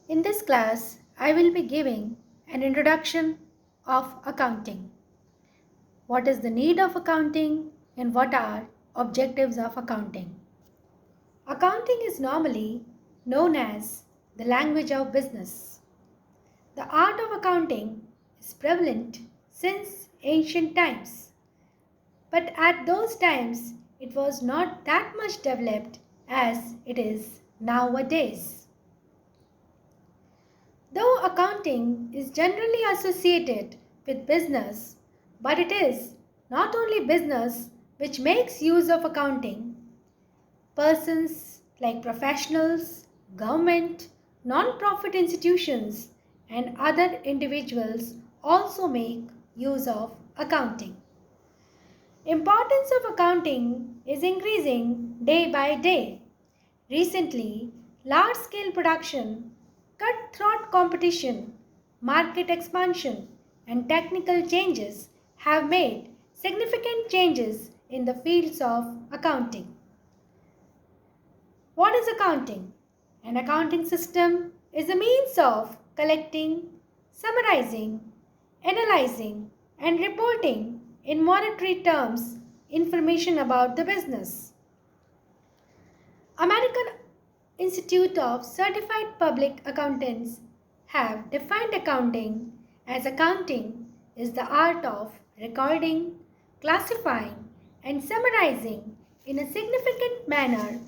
In this class, I will be giving an introduction of accounting. What is the need of accounting and what are objectives of accounting? Accounting is normally known as the language of business. The art of accounting is prevalent since ancient times, but at those times it was not that much developed as it is nowadays. Though accounting is generally associated with business, but it is not only business which makes use of accounting. Persons like professionals, government, non-profit institutions, and other individuals also make use of accounting. Importance of accounting is increasing day by day. Recently, large-scale production, cutthroat competition, market expansion, and technical changes have made significant changes in the fields of accounting. What is accounting? An accounting system is a means of collecting, summarizing, analyzing, and reporting in monetary terms information about the business. American Institute of Certified Public Accountants have defined accounting as accounting is the art of recording, classifying, and summarizing in a significant manner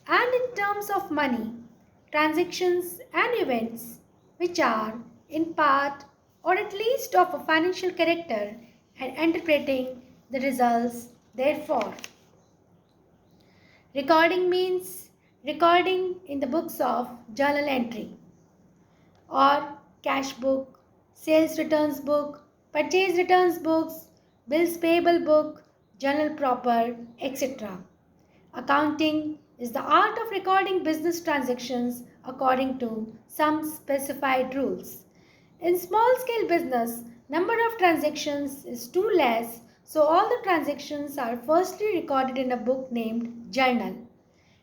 and in terms of money, transactions, and events which are in part or at least of a financial character and interpreting the results therefore. Recording means recording in the books of journal entry or cash book, sales returns book, purchase returns books, bills payable book, journal proper, etc. Accounting is the art of recording business transactions according to some specified rules. In small scale business, number of transactions is too less, so all the transactions are firstly recorded in a book named journal.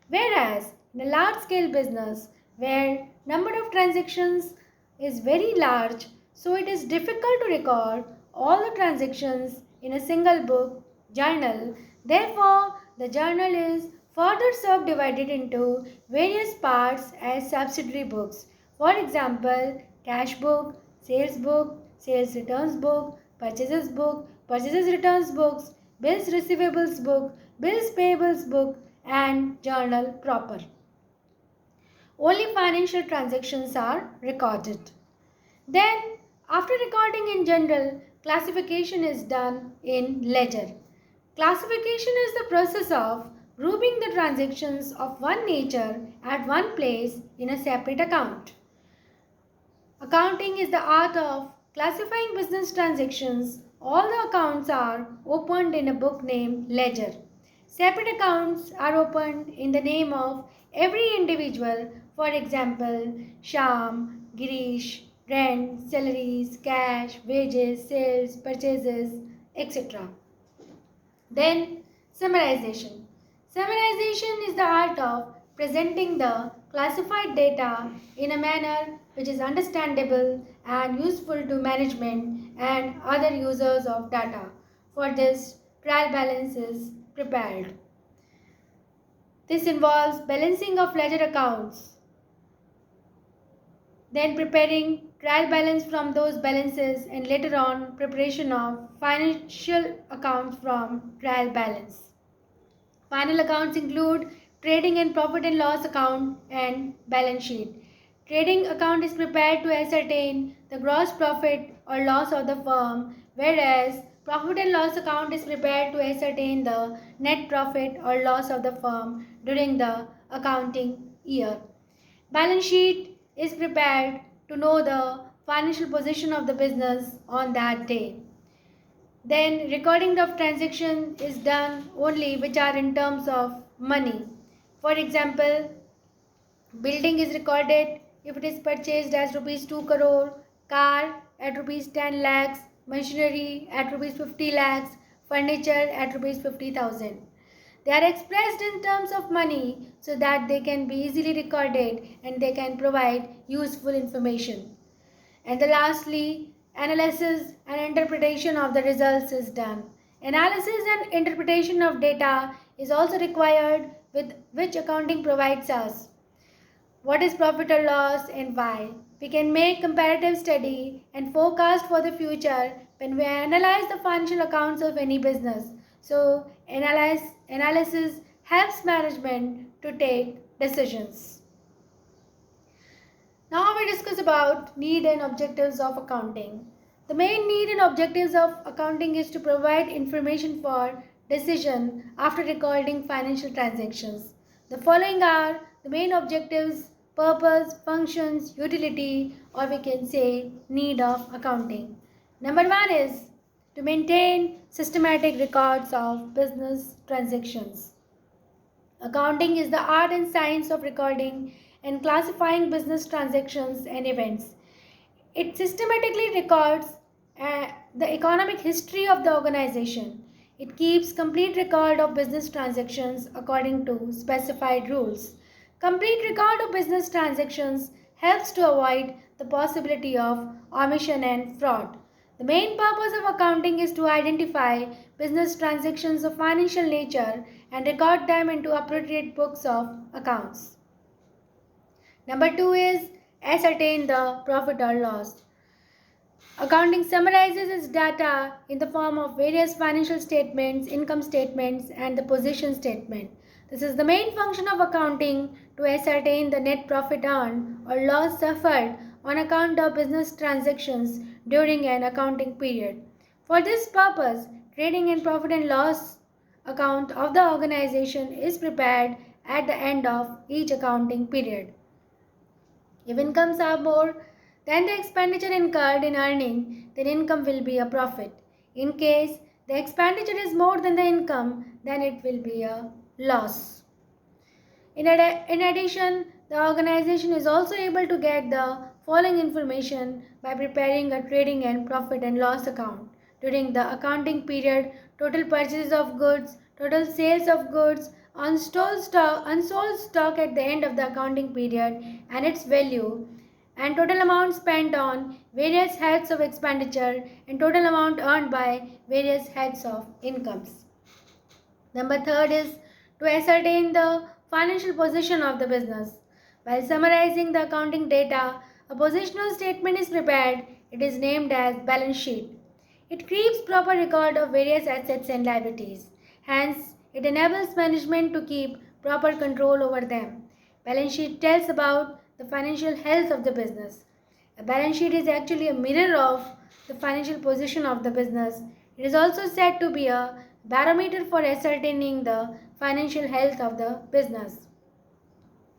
Whereas in a large scale business where number of transactions is very large, so it is difficult to record all the transactions in a single book journal. Therefore, the journal is further subdivided into various parts as subsidiary books. For example, cash book, sales returns book, purchases returns books, bills receivables book, bills payables book, and journal proper. Only financial transactions are recorded. Then, after recording in general, classification is done in ledger. Classification is the process of grouping the transactions of one nature at one place in a separate account. Accounting is the art of classifying business transactions. All the accounts are opened in a book named ledger. Separate accounts are opened in the name of every individual. For example, Sham, Girish, rent, salaries, cash, wages, sales, purchases, etc. Then summarization. Summarization is the art of presenting the classified data in a manner which is understandable and useful to management and other users of data. For this, trial balance is prepared. This involves balancing of ledger accounts, then preparing trial balance from those balances, and later on preparation of financial accounts from trial balance. Final accounts include trading and profit and loss account and balance sheet. Trading account is prepared to ascertain the gross profit or loss of the firm, whereas profit and loss account is prepared to ascertain the net profit or loss of the firm during the accounting year. Balance sheet is prepared to know the financial position of the business on that day. Then recording of transaction is done only which are in terms of money. For example, building is recorded if it is purchased as rupees 2 crore, car at rupees 10 lakhs, machinery at rupees 50 lakhs, furniture at rupees 50,000. They are expressed in terms of money so that they can be easily recorded and they can provide useful information. And the lastly, analysis and interpretation of the results is done. Analysis and interpretation of data is also required, with which accounting provides us. What is profit or loss and why? We can make comparative study and forecast for the future when we analyze the financial accounts of any business. So, analysis helps management to take decisions. Now we discuss about need and objectives of accounting. The main need and objectives of accounting is to provide information for decision after recording financial transactions. The following are the main objectives, purpose, functions, utility, or we can say need of accounting. Number one is to maintain systematic records of business transactions. Accounting is the art and science of recording and classifying business transactions and events. It systematically records the economic history of the organization. It keeps complete record of business transactions according to specified rules. Complete record of business transactions helps to avoid the possibility of omission and fraud. The main purpose of accounting is to identify business transactions of financial nature and record them into appropriate books of accounts. Number two is ascertain the profit or loss. Accounting summarizes its data in the form of various financial statements, income statements, and the position statement. This is the main function of accounting, to ascertain the net profit earned or loss suffered on account of business transactions during an accounting period. For this purpose, trading and profit and loss account of the organization is prepared at the end of each accounting period. If incomes are more than the expenditure incurred in earning, then income will be a profit. In case the expenditure is more than the income, then it will be a loss. In addition, the organization is also able to get the following information by preparing a trading and profit and loss account. During the accounting period, total purchases of goods, total sales of goods, unsold stock at the end of the accounting period and its value, and total amount spent on various heads of expenditure and total amount earned by various heads of incomes. Number third is to ascertain the financial position of the business. While summarizing the accounting data, a positional statement is prepared. It is named as balance sheet. It keeps proper record of various assets and liabilities. Hence, it enables management to keep proper control over them. Balance sheet tells about the financial health of the business. A balance sheet is actually a mirror of the financial position of the business. It is also said to be a barometer for ascertaining the financial health of the business.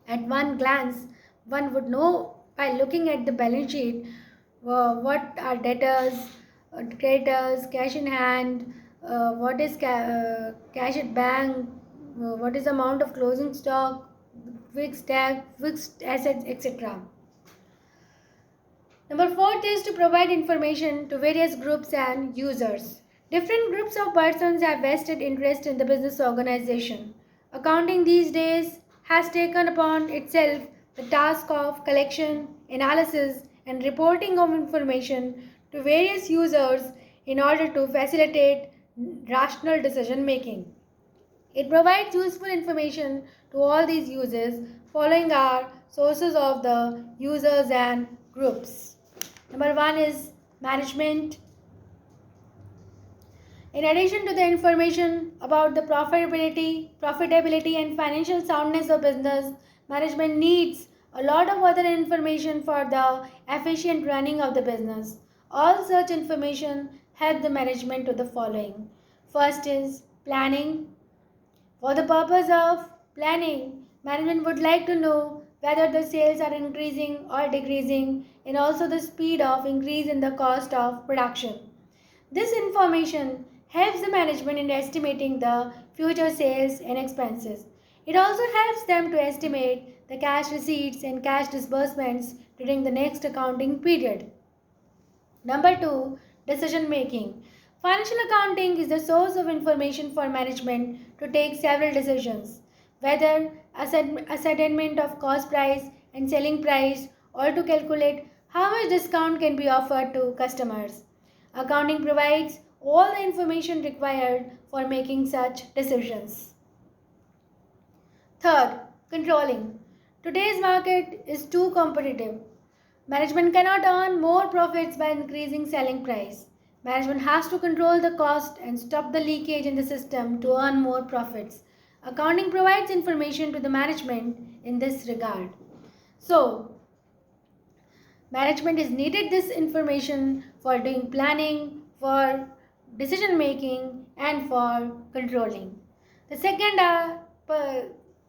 At one glance, one would know by looking at the balance sheet what are debtors, creditors, cash in hand, what is cash at bank, what is the amount of closing stock, fixed assets, etc. Number fourth is to provide information to various groups and users. Different groups of persons have vested interest in the business organization. Accounting these days has taken upon itself the task of collection, analysis, and reporting of information to various users in order to facilitate rational decision making. It provides useful information to all these users. Following are sources of the users and groups. Number one is management. In addition to the information about the profitability and financial soundness of business, management needs a lot of other information for the efficient running of the business. All such information help the management to the following. First is planning. For the purpose of planning, management would like to know whether the sales are increasing or decreasing, and also the speed of increase in the cost of production. This information helps the management in estimating the future sales and expenses. It also helps them to estimate the cash receipts and cash disbursements during the next accounting period. Number two, decision making. Financial accounting is the source of information for management to take several decisions, whether assignment of cost price and selling price or to calculate how much discount can be offered to customers. Accounting provides all the information required for making such decisions. Third, controlling. Today's market is too competitive. Management cannot earn more profits by increasing selling price. Management has to control the cost and stop the leakage in the system to earn more profits. Accounting provides information to the management in this regard. So, management is needed this information for doing planning, for decision making, and for controlling. The second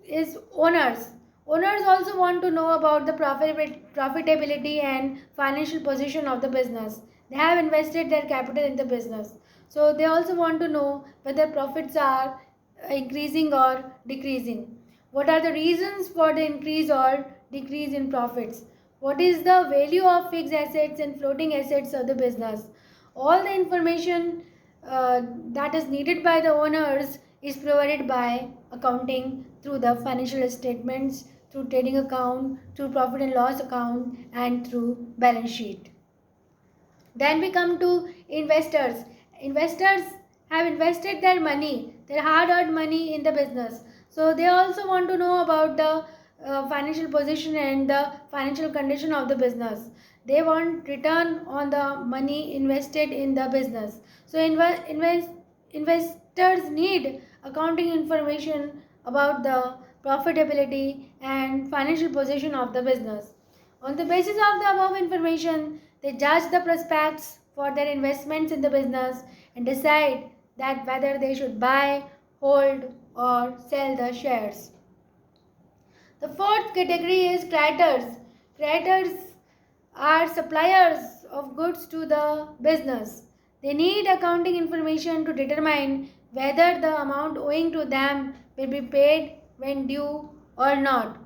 is owners. Owners also want to know about the profitability and financial position of the business. They have invested their capital in the business. So they also want to know whether profits are increasing or decreasing. What are the reasons for the increase or decrease in profits? What is the value of fixed assets and floating assets of the business? All the information that is needed by the owners is provided by accounting through the financial statements, through trading account, through profit and loss account, and through balance sheet. Then we come to investors. Investors have invested their money, their hard-earned money in the business. So they also want to know about the financial position and the financial condition of the business. They want return on the money invested in the business. So investors need accounting information about the profitability and financial position of the business. On the basis of the above information, they judge the prospects for their investments in the business and decide that whether they should buy, hold, or sell the shares. The fourth category is creditors. Creditors are suppliers of goods to the business. They need accounting information to determine whether the amount owing to them will be paid when due or not.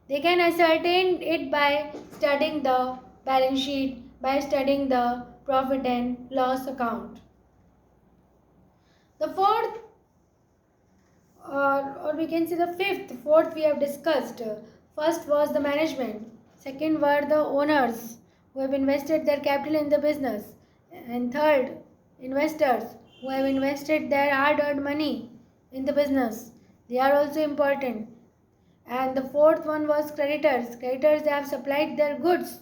They can ascertain it by studying the balance sheet, by studying the profit and loss account. The fourth, or we can say the fourth we have discussed. First was the management. Second were the owners who have invested their capital in the business. And third, investors who have invested their hard-earned money in the business. They are also important. And the fourth one was creditors. Creditors, they have supplied their goods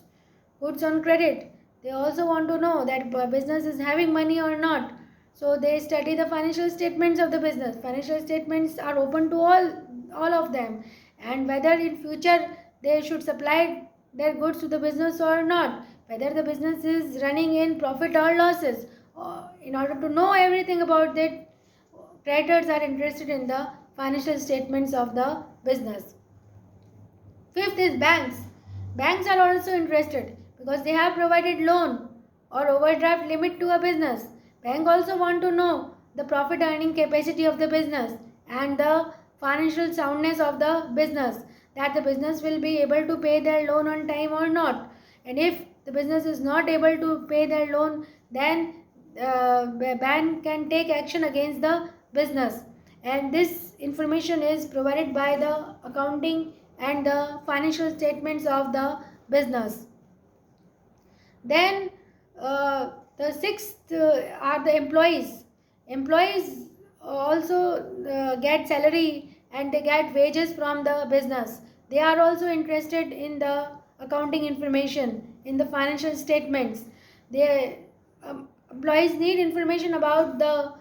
on credit. They also want to know that business is having money or not. So they study the financial statements of the business. Financial statements are open to all of them, and whether in future they should supply their goods to the business or not, whether the business is running in profit or losses. In order to know everything about that, creditors are interested in the financial statements of the business. Fifth is banks. Banks are also interested because they have provided loan or overdraft limit to a business. Bank also want to know the profit earning capacity of the business and the financial soundness of the business, that the business will be able to pay their loan on time or not. And if the business is not able to pay their loan, then bank can take action against the business. And this information is provided by the accounting and the financial statements of the business. Then the sixth are the employees. Employees also get salary and they get wages from the business. They are also interested in the accounting information, in the financial statements. They employees need information about the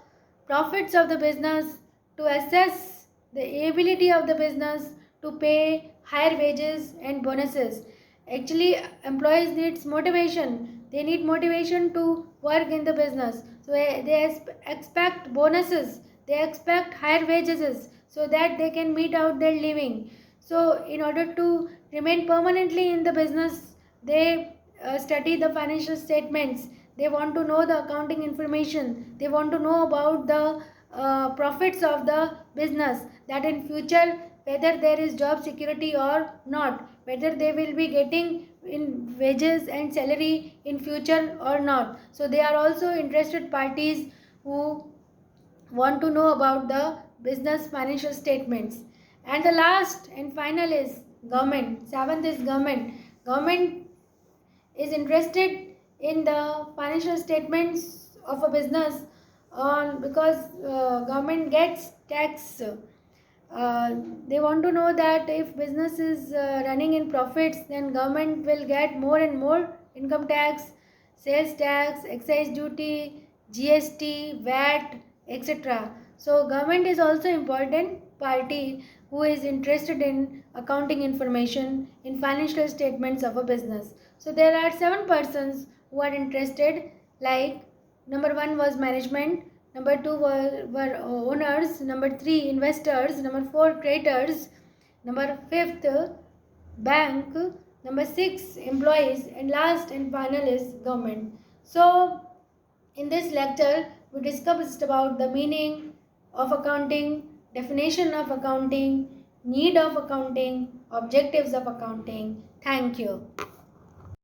profits of the business to assess the ability of the business to pay higher wages and bonuses. Actually, employees needs motivation. They need motivation to work in the business. So they expect bonuses. They expect higher wages so that they can meet out their living. So in order to remain permanently in the business, they study the financial statements. They want to know the accounting information. They want to know about the profits of the business, that in future whether there is job security or not, whether they will be getting in wages and salary in future or not. So they are also interested parties who want to know about the business financial statements. And the last and final is government. Seventh is government. Government is interested in the financial statements of a business on because government gets tax. They want to know that if business is running in profits, then government will get more and more income tax, sales tax, excise duty, GST, VAT, etc. So government is also important party who is interested in accounting information in financial statements of a business. So there are 7 persons who are interested, like number 1 was management, number 2 were owners, number 3 investors, number 4 creditors, number 5th bank, number 6 employees, and last and final is government. So in this lecture we discussed about the meaning of accounting, definition of accounting, need of accounting, objectives of accounting. Thank you.